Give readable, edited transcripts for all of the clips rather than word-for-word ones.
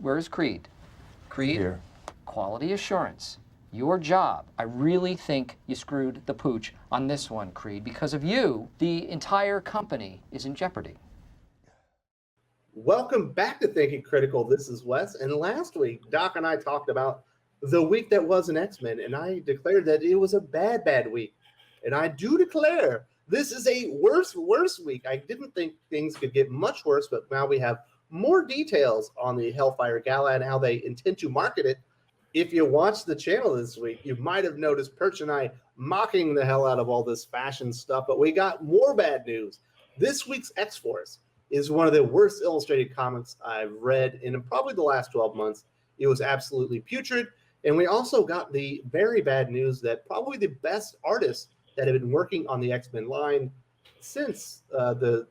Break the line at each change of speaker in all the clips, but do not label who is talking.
Where's Creed? Creed?
Here.
Quality assurance. Your job. I really think you screwed the pooch on this one, Creed. Because of you, the entire company is in jeopardy.
Welcome back to Thinking Critical. This is Wes. And last week, Doc and I talked about the week that was an X-Men, and I declared that it was a bad week. And I do declare this is a worse week. I didn't think things could get much worse, but now we have more details on the Hellfire Gala and how they intend to market it. If you watched the channel this week, you might have noticed Perch and I mocking the hell out of all this fashion stuff, but we got more bad news. This week's X-Force is one of the worst illustrated comics I've read in probably the last 12 months. It was absolutely putrid. And we also got the very bad news that probably the best artists that have been working on the X-Men line since the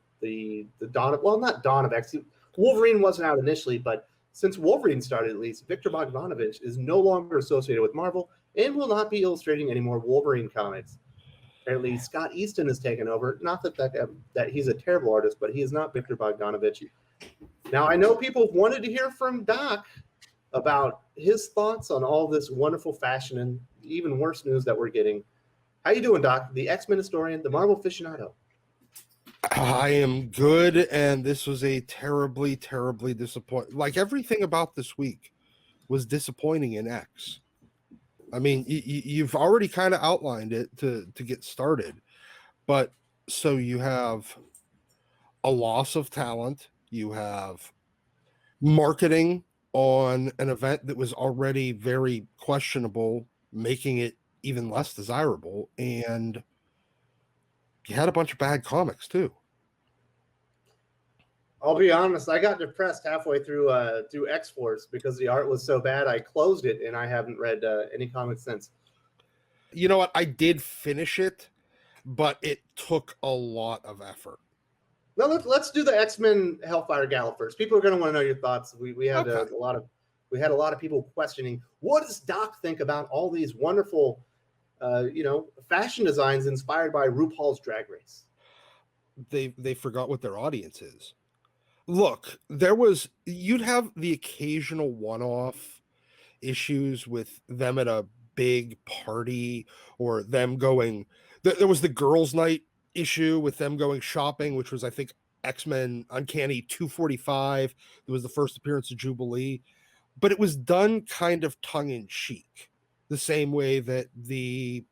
dawn of, well, not dawn of X. Wolverine wasn't out initially, but since Wolverine started, at least, Victor Bogdanovich is no longer associated with Marvel and will not be illustrating any more Wolverine comics. Apparently, Scott Easton has taken over. Not that he's a terrible artist, but he is not Victor Bogdanovich. Now, I know people wanted to hear from Doc about his thoughts on all this wonderful fashion and even worse news that we're getting. How you doing, Doc? The X-Men historian, the Marvel aficionado.
I am good, and this was a terribly disappointing. Like everything about this week was disappointing in X. I mean, you've already kind of outlined it to get started, but so you have a loss of talent, you have marketing on an event that was already very questionable, making it even less desirable, and you had a bunch of bad comics too.
I'll be honest, I got depressed halfway through X-Force because the art was so bad. I closed it, and I haven't read any comics since.
You know what? I did finish it, but it took a lot of effort.
Now let's do the X-Men Hellfire Gala first. People are going to want to know your thoughts. We had a lot of people questioning, what does Doc think about all these wonderful fashion designs inspired by RuPaul's Drag Race?
They forgot what their audience is. Look, you'd have the occasional one-off issues with them at a big party or them going. There was the girls' night issue with them going shopping, which was, I think, X-Men Uncanny 245. It was the first appearance of Jubilee, but it was done kind of tongue-in-cheek, the same way that that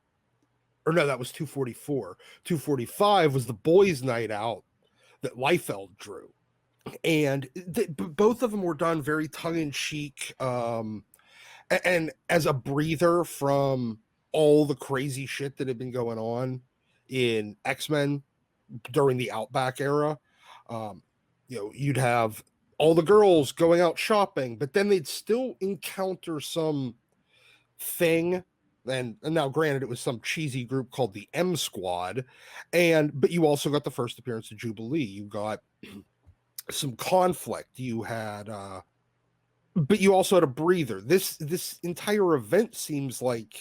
was 244. 245 was the boys' night out that Liefeld drew. And both of them were done very tongue-in-cheek and as a breather from all the crazy shit that had been going on in X-Men during the Outback era. You'd have all the girls going out shopping, but then they'd still encounter some thing. And now, granted, it was some cheesy group called the M Squad, but you also got the first appearance of Jubilee. You got some conflict. You had, but you also had a breather. This entire event seems like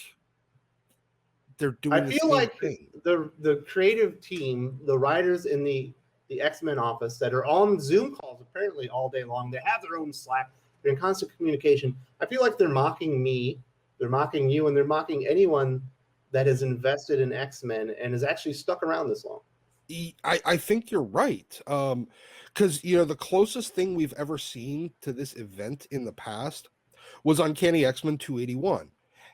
they're doing.
I feel like the creative team, the writers in the X-Men office that are on Zoom calls apparently all day long. They have their own Slack. They're in constant communication. I feel like they're mocking me. They're mocking you, and they're mocking anyone that has invested in X-Men and has actually stuck around this long.
I think you're right. Because, the closest thing we've ever seen to this event in the past was Uncanny X-Men 281.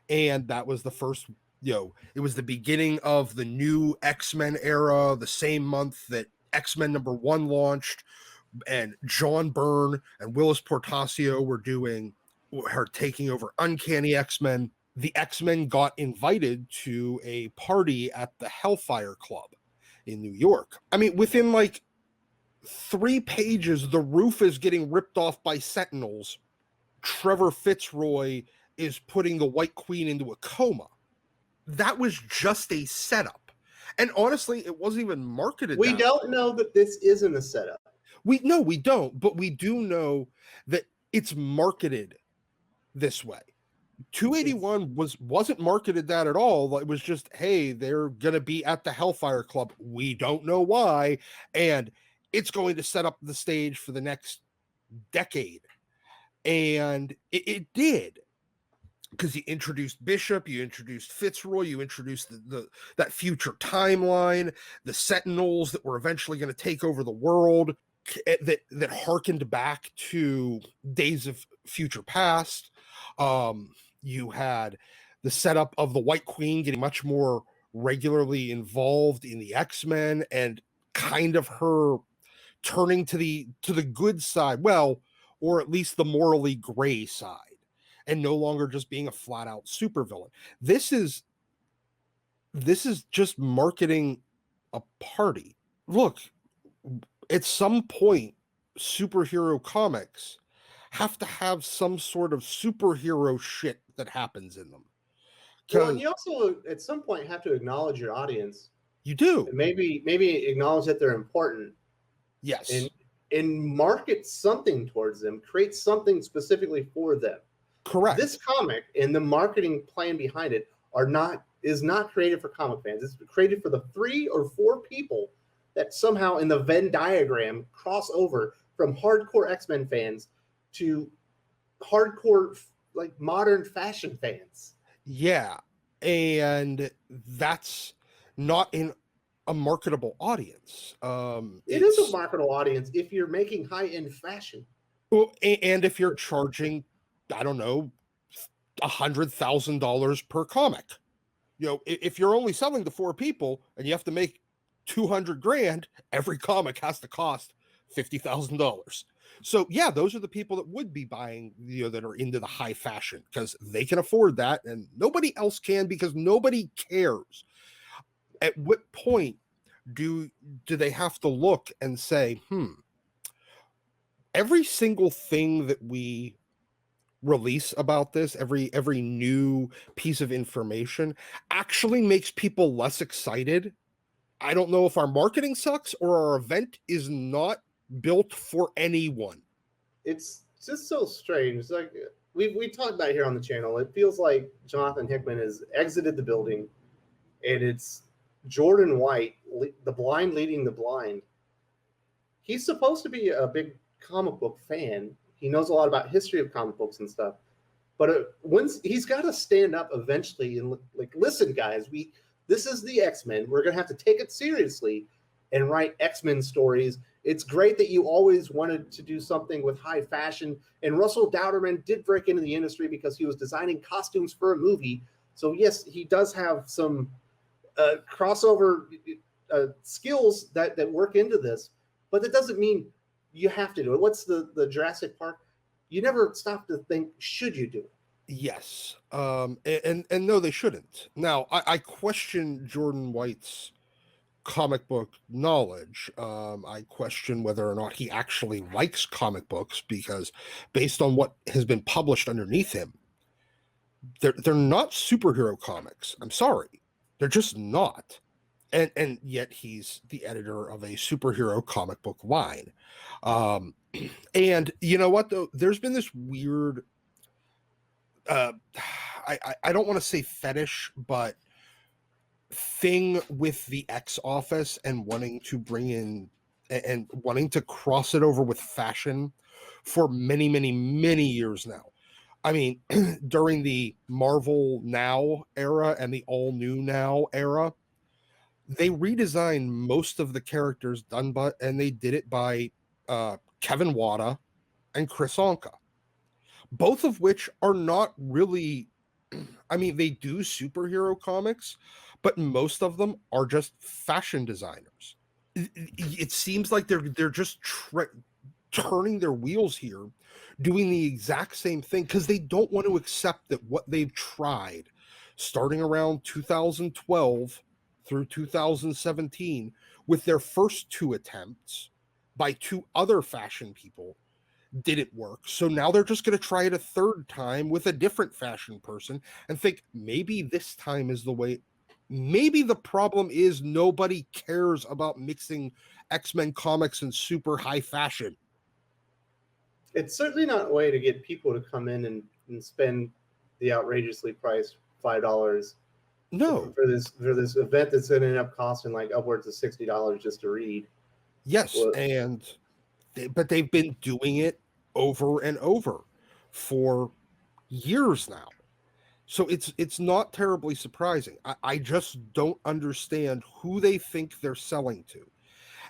And that was the first, it was the beginning of the new X-Men era, the same month that X-Men #1 launched, and John Byrne and Willis Portacio were taking over Uncanny X-Men. The X-Men got invited to a party at the Hellfire Club in New York. I mean, within like 3 pages, the roof is getting ripped off by Sentinels. Trevor Fitzroy is putting the White Queen into a coma. That was just a setup. And honestly, it wasn't even marketed.
We don't know that this isn't a setup.
We don't, but we do know that it's marketed this way. 281 wasn't marketed that at all. It was just, hey, they're gonna be at the Hellfire Club. We don't know why, and it's going to set up the stage for the next decade. And it did, because you introduced Bishop, you introduced Fitzroy, you introduced that future timeline, the Sentinels that were eventually going to take over the world, that harkened back to Days of Future Past. You had the setup of the White Queen getting much more regularly involved in the X-Men, and kind of her turning to the good side, well, or at least the morally gray side, and no longer just being a flat out supervillain. This is just marketing a party. Look, at some point, superhero comics have to have some sort of superhero shit that happens in them.
Well, and you also at some point have to acknowledge your audience.
You do.
And maybe acknowledge that they're important.
Yes.
And market something towards them, create something specifically for them.
Correct.
This comic and the marketing plan behind it is not created for comic fans. It's created for the 3 or 4 people that somehow in the Venn diagram cross over from hardcore X-Men fans to hardcore like modern fashion fans.
Yeah. And that's not in a marketable audience.
It is a marketable audience if you're making high-end fashion.
Well, and if you're charging, I don't know, $100,000 per comic. If you're only selling to 4 people and you have to make $200,000, every comic has to cost $50,000. So yeah, those are the people that would be buying, that are into the high fashion, because they can afford that and nobody else can, because nobody cares. At what point do they have to look and say, every single thing that we release about this, every new piece of information actually makes people less excited? I don't know if our marketing sucks or our event is not built for anyone.
It's just so strange. It's like we talked about here on the channel. It feels like Jonathan Hickman has exited the building, and it's Jordan White, the blind leading the blind. He's supposed to be a big comic book fan. He knows a lot about history of comic books and stuff. But once he's got to stand up eventually and like, listen, guys, this is the X-Men. We're going to have to take it seriously and write X-Men stories. It's great that you always wanted to do something with high fashion. And Russell Dauterman did break into the industry because he was designing costumes for a movie. So yes, he does have some crossover skills that work into this, but that doesn't mean you have to do it. What's the Jurassic Park? You never stop to think, should you do it?
Yes. And no, they shouldn't. Now, I question Jordan White's comic book knowledge. I question whether or not he actually likes comic books, because based on what has been published underneath him, they're not superhero comics. I'm sorry. They're just not. And yet he's the editor of a superhero comic book line. And you know what, though? There's been this weird, I don't want to say fetish, but thing with the X office and wanting to bring in and wanting to cross it over with fashion for many, many, many years now. I mean, during the Marvel Now era and the All New Now era, they redesigned most of the characters and they did it by Kevin Wada and Chris Anka, both of which are not really, I mean, they do superhero comics, but most of them are just fashion designers. It seems like they're just turning their wheels here, doing the exact same thing, because they don't want to accept that what they've tried starting around 2012 through 2017 with their first 2 attempts by 2 other fashion people didn't work. So now they're just going to try it a 3rd time with a different fashion person and think maybe this time is the way. Maybe the problem is nobody cares about mixing X-Men comics and super high fashion.
It's certainly not a way to get people to come in and spend the outrageously priced $5
No.
for this event that's going to end up costing like upwards of $60 just to read.
Yes, but they've been doing it over and over. for years now. So it's not terribly surprising. I just don't understand who they think they're selling to.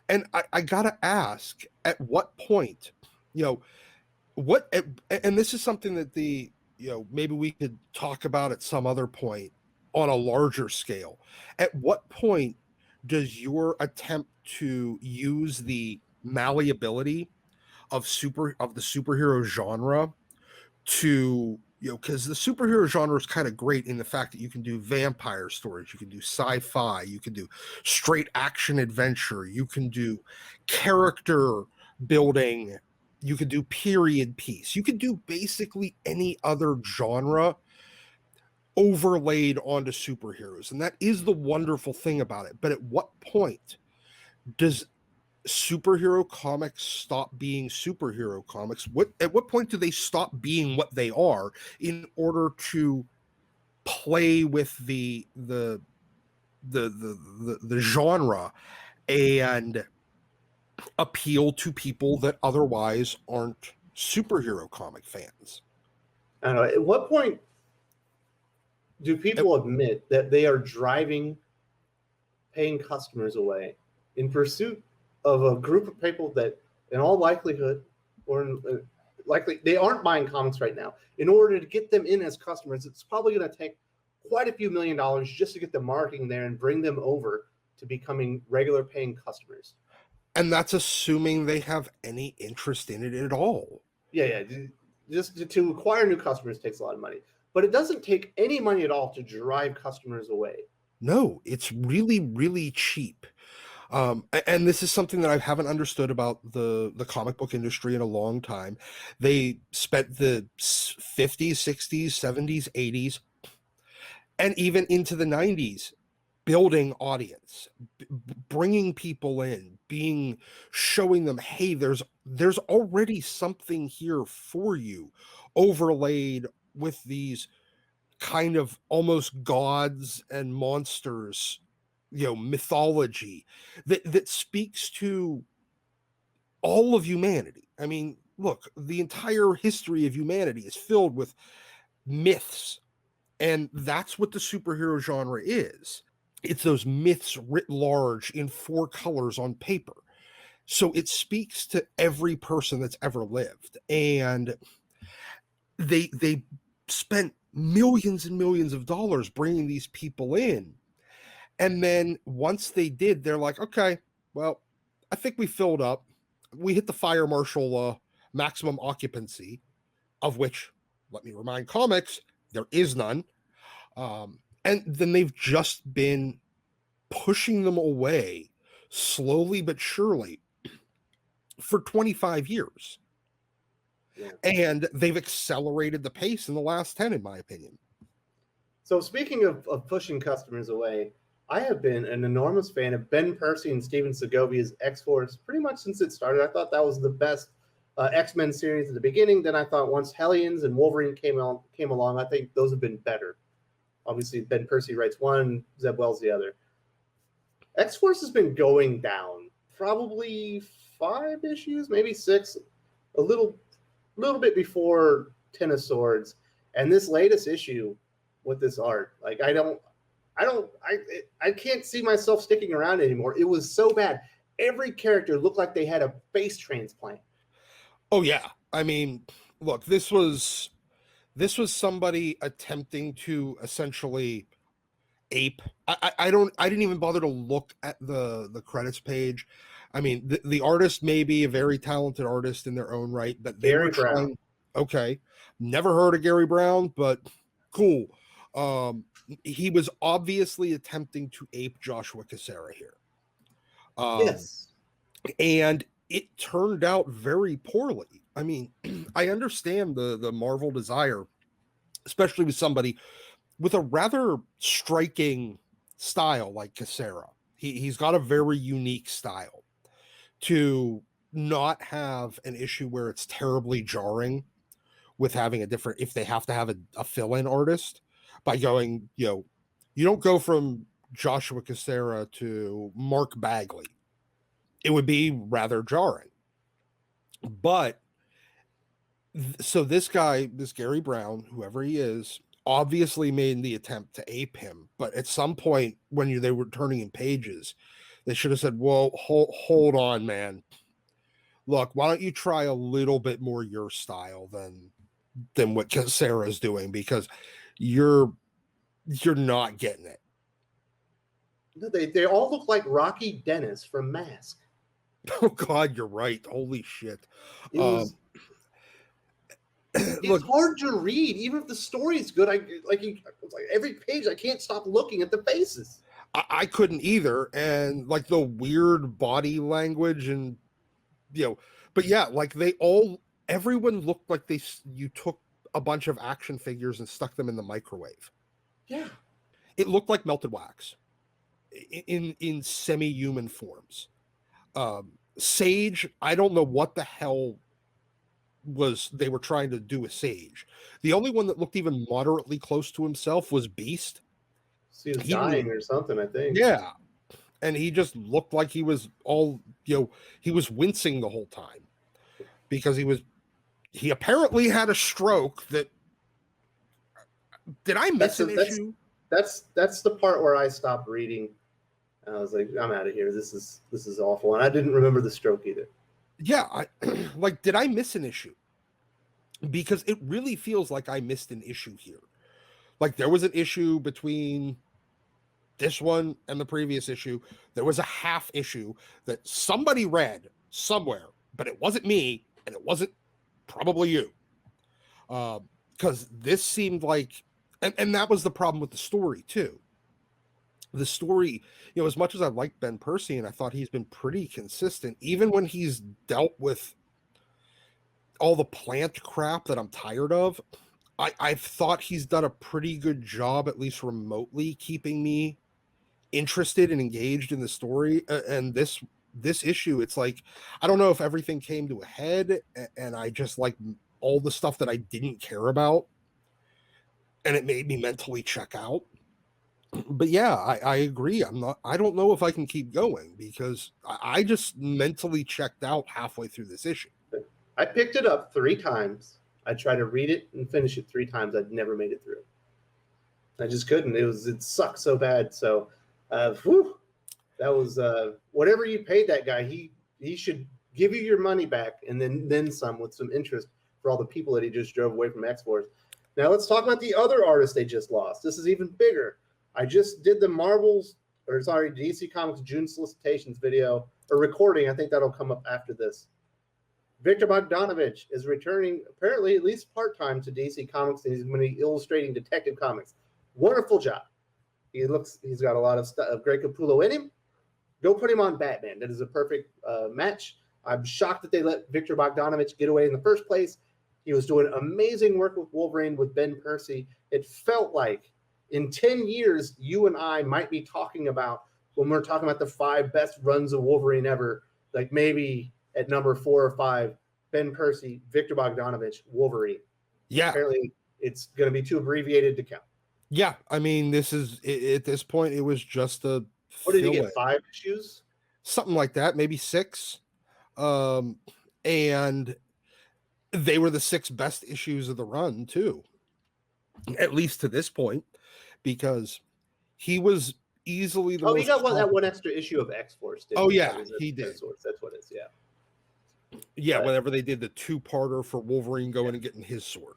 And I gotta ask, at what point, you know, and this is something that maybe we could talk about at some other point on a larger scale. At what point does your attempt to use the malleability of the superhero genre to, because the superhero genre is kind of great in the fact that you can do vampire stories, you can do sci-fi, you can do straight action adventure, you can do character building, you could do period piece, you could do basically any other genre overlaid onto superheroes. And that is the wonderful thing about it. But at what point does superhero comics stop being superhero comics? At what point do they stop being what they are in order to play with the genre and appeal to people that otherwise aren't superhero comic fans?
I don't know. At what point do people admit that they are driving paying customers away in pursuit of a group of people that, in all likelihood, likely they aren't buying comics right now? In order to get them in as customers, it's probably going to take quite a few $1 million just to get the marketing there and bring them over to becoming regular paying customers.
And that's assuming they have any interest in it at all.
Yeah. Just to acquire new customers takes a lot of money. But it doesn't take any money at all to drive customers away.
No, it's really, really cheap. And this is something that I haven't understood about the comic book industry in a long time. They spent the 50s, 60s, 70s, 80s, and even into the 90s building audience, bringing people in, showing them, hey, there's already something here for you, overlaid with these kind of almost gods and monsters, mythology that speaks to all of humanity. I mean, look, the entire history of humanity is filled with myths, and that's what the superhero genre is. It's those myths writ large in 4 colors on paper. So it speaks to every person that's ever lived. And they spent millions and millions of dollars bringing these people in. And then once they did, they're like, okay, well, I think we filled up. We hit the fire marshal maximum occupancy, of which, let me remind comics, there is none. And then they've just been pushing them away slowly but surely for 25 years.
Yeah.
And they've accelerated the pace in the last 10, in my opinion.
So speaking of pushing customers away, I have been an enormous fan of Ben Percy and Steven Segovia's X-Force pretty much since it started. I thought that was the best X-Men series at the beginning. Then I thought once Hellions and Wolverine came along, I think those have been better. Obviously, Ben Percy writes one, Zeb Wells the other. X-Force has been going down probably 5 issues, maybe 6, a little bit before Ten of Swords. And this latest issue with this art, like I can't see myself sticking around anymore. It was so bad. Every character looked like they had a face transplant.
Oh yeah. I mean, look, this was somebody attempting to essentially ape. I didn't even bother to look at the credits page. I mean, the artist may be a very talented artist in their own right, but they
Gary
were trying.
Brown.
Okay, never heard of Gary Brown, but cool. He was obviously attempting to ape Joshua Cassara here.
Yes,
and it turned out very poorly. I mean, I understand the Marvel desire, especially with somebody with a rather striking style like Cassara. He's got a very unique style, to not have an issue where it's terribly jarring with having a different, if they have to have a fill-in artist, by going, you don't go from Joshua Cassara to Mark Bagley. It would be rather jarring. But So this guy, this Gary Brown, whoever he is, obviously made the attempt to ape him. But at some point, when they were turning in pages, they should have said, "Well, hold on, man. Look, why don't you try a little bit more your style than what Sarah's doing, because you're not getting it."
No, they all look like Rocky Dennis from Mask.
Oh God, you're right. Holy shit.
It was. It's
Look,
hard to read, even if the story is good. I like every page. I can't stop looking at the faces.
I couldn't either, and like the weird body language, and but yeah, like everyone looked like you took a bunch of action figures and stuck them in the microwave.
Yeah,
it looked like melted wax in semi-human forms. Sage, I don't know what the hell they were trying to do with Sage. The only one that looked even moderately close to himself was Beast.
he was dying or something, I think.
Yeah, and he just looked like he was all he was wincing the whole time because he apparently had a stroke. Did I miss an issue?
That's the part where I stopped reading. I was like, I'm out of here. This is awful, and I didn't remember the stroke either.
Yeah, did I miss an issue? Because it really feels like I missed an issue here. Like there was an issue between this one and the previous issue. There was a half issue that somebody read somewhere, but it wasn't me, and it wasn't probably you. Because this seemed like, and that was the problem with the story too. The story, as much as I like Ben Percy, and I thought he's been pretty consistent, even when he's dealt with all the plant crap that I'm tired of, I've thought he's done a pretty good job, at least remotely, keeping me interested and engaged in the story. And this issue, it's like, I don't know if everything came to a head, and I just like all the stuff that I didn't care about, and it made me mentally check out. But yeah, I agree. I don't know if I can keep going because I just mentally checked out halfway through this issue.
I picked it up 3 times. I tried to read it and finish it 3 times. I'd never made it through. I just couldn't. It sucked so bad. So, that was whatever you paid that guy. He should give you your money back and then some, with some interest for all the people that he just drove away from X-Force. Now let's talk about the other artist they just lost. This is even bigger. I just did the DC Comics June solicitations video or recording. I think that'll come up after this. Victor Bogdanovich is returning, apparently at least part-time, to DC Comics, and he's going to be illustrating Detective Comics. Wonderful job. He's got a lot of stuff, Greg Capullo in him. Go put him on Batman. That is a perfect match. I'm shocked that they let Victor Bogdanovich get away in the first place. He was doing amazing work with Wolverine with Ben Percy. It felt like in 10 years, you and I might be talking about, when we're talking about the 5 best runs of Wolverine ever, like maybe at number 4 or 5, Ben Percy, Victor Bogdanovich, Wolverine.
Yeah.
Apparently, it's going to be too abbreviated to count.
Yeah. I mean, at this point, it was just a.
What did he get? 5 issues?
Something like that, maybe 6. And they were the 6 best issues of the run, too. At least to this point, because he was easily the most.
He got that one extra issue of X-Force.
Oh, yeah, he did.
That's what it is, yeah.
Yeah, whenever they did the 2-parter for Wolverine going and getting his sword.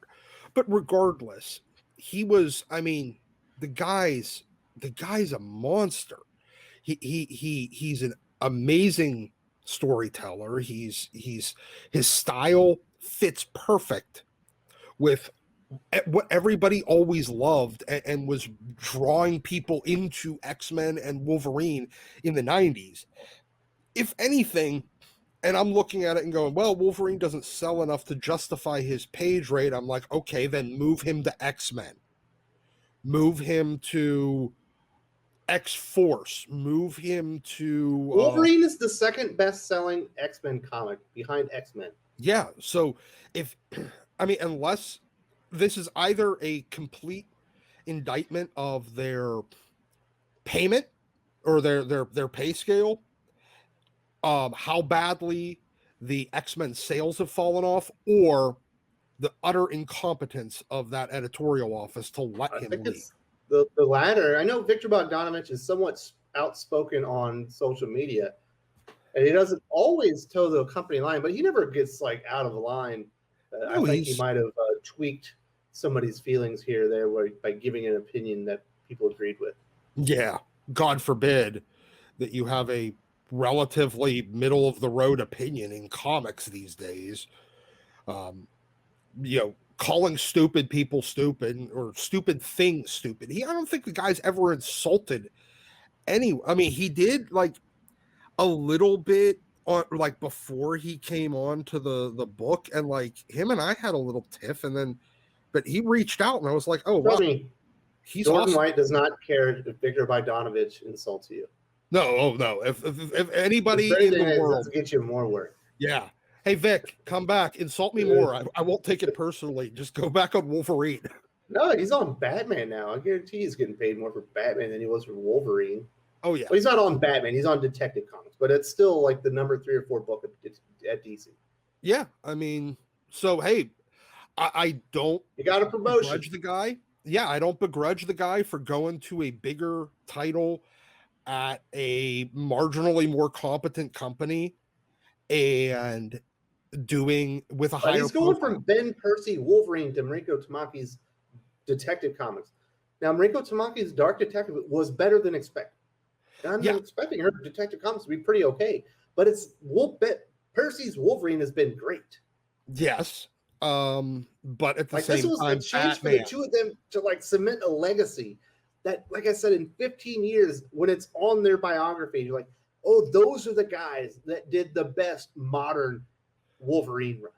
But regardless, he was, I mean, the guy's a monster. He's an amazing storyteller. His style fits perfect with what everybody always loved and was drawing people into X-Men and Wolverine in the 90s. If anything, and I'm looking at it and going, well, Wolverine doesn't sell enough to justify his page rate. I'm like, okay, then move him to X-Men. Move him to X-Force. Move him to...
Wolverine is the second best-selling X-Men comic behind X-Men.
Yeah, so unless this is either a complete indictment of their payment or their pay scale, how badly the X-Men sales have fallen off, or the utter incompetence of that editorial office to let
I
him
think
leave.
it's the latter. I know Victor Bogdanovich is somewhat outspoken on social media, and he doesn't always toe the company line, but he never gets like out of line. I
No,
think he might have tweaked somebody's feelings here or there by giving an opinion that people agreed with.
yeah, God forbid that you have a relatively middle of the road opinion in comics these days. Calling stupid people stupid or stupid things stupid. I don't think the guy's ever insulted any. I mean, he did like a little bit on like before he came on to the book, and like him and I had a little tiff, and then but he reached out and I was like, oh wow,
Trust me,
he's
Jordan
awesome.
White does not care if Victor Bogdanovich insults you.
No. If anybody in the world
doesn't get you more work.
yeah. Hey Vic, come back, insult me more. I won't take it personally. Just go back on Wolverine.
No, he's on Batman now. I guarantee he's getting paid more for Batman than he was for Wolverine.
Oh yeah.
Well, he's not on Batman. He's on Detective Comics, but it's still like the number 3 or 4 book at DC.
Yeah, I mean, so hey, I don't.
You got a promotion.
Begrudge the guy. Yeah, I don't begrudge the guy for going to a bigger title at a marginally more competent company and doing with a higher.
He's going from Ben Percy Wolverine to Mariko Tamaki's Detective Comics. Now, Mariko Tamaki's Dark Detective was better than expected. And I'm expecting her Detective Comics to be pretty okay, but Percy's Wolverine has been great.
Yes, but at the same
this was
time,
a chance for the two of them to like cement a legacy that, like I said, in 15 years, when it's on their biography, you're like, oh, those are the guys that did the best modern Wolverine run.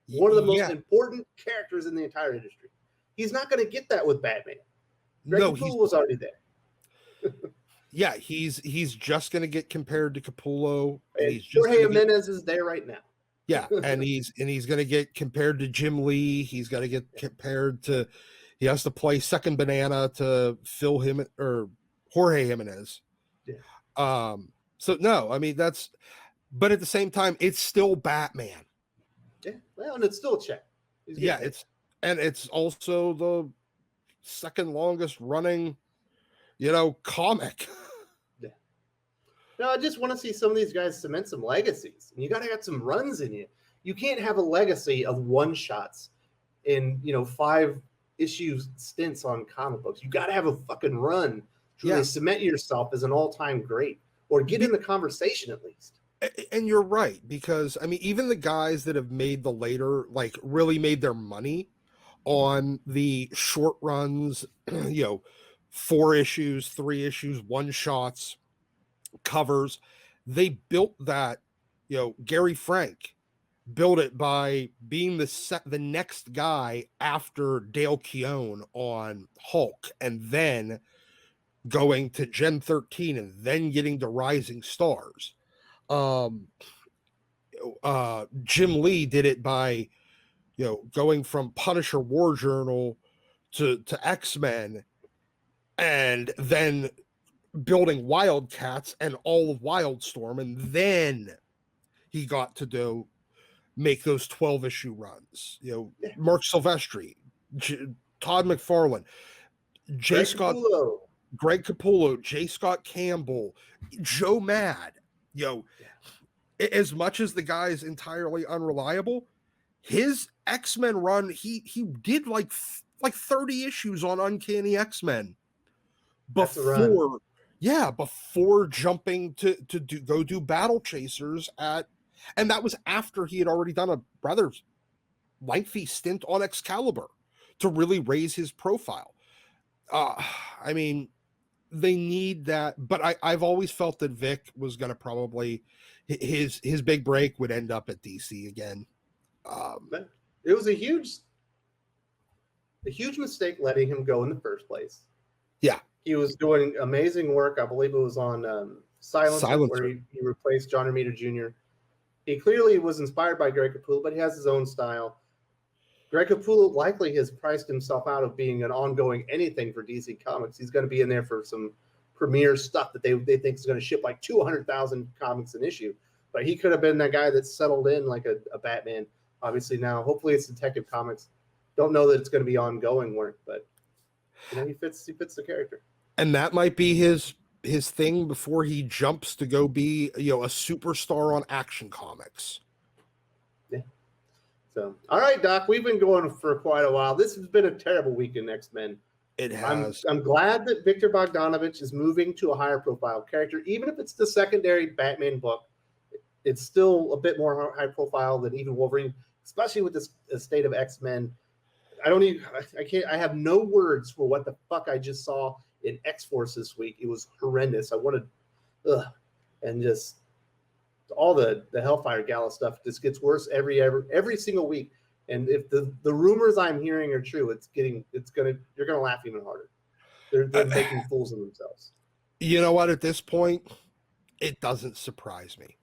One of the most important characters in the entire industry. He's not going to get that with Batman. Greg Capullo was already there.
Yeah, he's just going to get compared to Capullo.
And he's just Jorge Jimenez is there right now.
Yeah, and he's going to get compared to Jim Lee. He's got to get compared to. He has to play second banana to Phil him or Jorge Jimenez. Yeah. So no, I mean that's. But at the same time, it's still Batman.
Yeah, well, and it's still a check.
Yeah, it's also the second longest running, comic.
Yeah. No, I just want to see some of these guys cement some legacies. And you got to have some runs in you. You can't have a legacy of one shots in 5 issue stints on comic books. You got to have a fucking run to really cement yourself as an all-time great, or get in the conversation at least.
And you're right, because I mean, even the guys that have made the later, like really made their money on the short runs, 4 issues, 3 issues, 1 shots, covers, they built that, Gary Frank built it by being the next guy after Dale Keown on Hulk, and then going to Gen 13 and then getting to Rising Stars. Jim Lee did it by, going from Punisher War Journal to X-Men, and then building Wildcats and all of Wildstorm, and then he got to make those 12 issue runs. Mark Silvestri, Todd McFarlane, Greg Capullo, J. Scott Campbell, Joe Mad. As much as the guy's entirely unreliable, his X-Men run, he did like 30 issues on Uncanny X-Men before jumping to go do Battle Chasers and that was after he had already done a rather lengthy stint on Excalibur to really raise his profile. I mean, they need that, but I've always felt that Vic was going to probably his big break would end up at DC again.
It was a huge mistake letting him go in the first place.
Yeah,
he was doing amazing work. I believe it was on Silencer, where he replaced John Romita Jr. He clearly was inspired by Greg Capullo, but he has his own style. Greg Capullo likely has priced himself out of being an ongoing anything for DC Comics. He's going to be in there for some premiere stuff that they think is going to ship like 200,000 comics an issue. But he could have been that guy that settled in like a Batman. obviously now, hopefully it's Detective Comics. Don't know that it's going to be ongoing work, but he fits the character.
And that might be his thing before he jumps to go be, a superstar on Action Comics.
Yeah. So, all right, Doc, we've been going for quite a while. This has been a terrible week in X-Men.
It has.
I'm glad that Victor Bogdanovich is moving to a higher profile character, even if it's the secondary Batman book. It's still a bit more high profile than even Wolverine, especially with this state of X-Men. I have no words for what the fuck I just saw in X-Force this week. It was horrendous. And just all the Hellfire Gala stuff just gets worse every single week. And if the rumors I'm hearing are true, you're gonna laugh even harder. They're making fools of themselves.
You know what? At this point, it doesn't surprise me.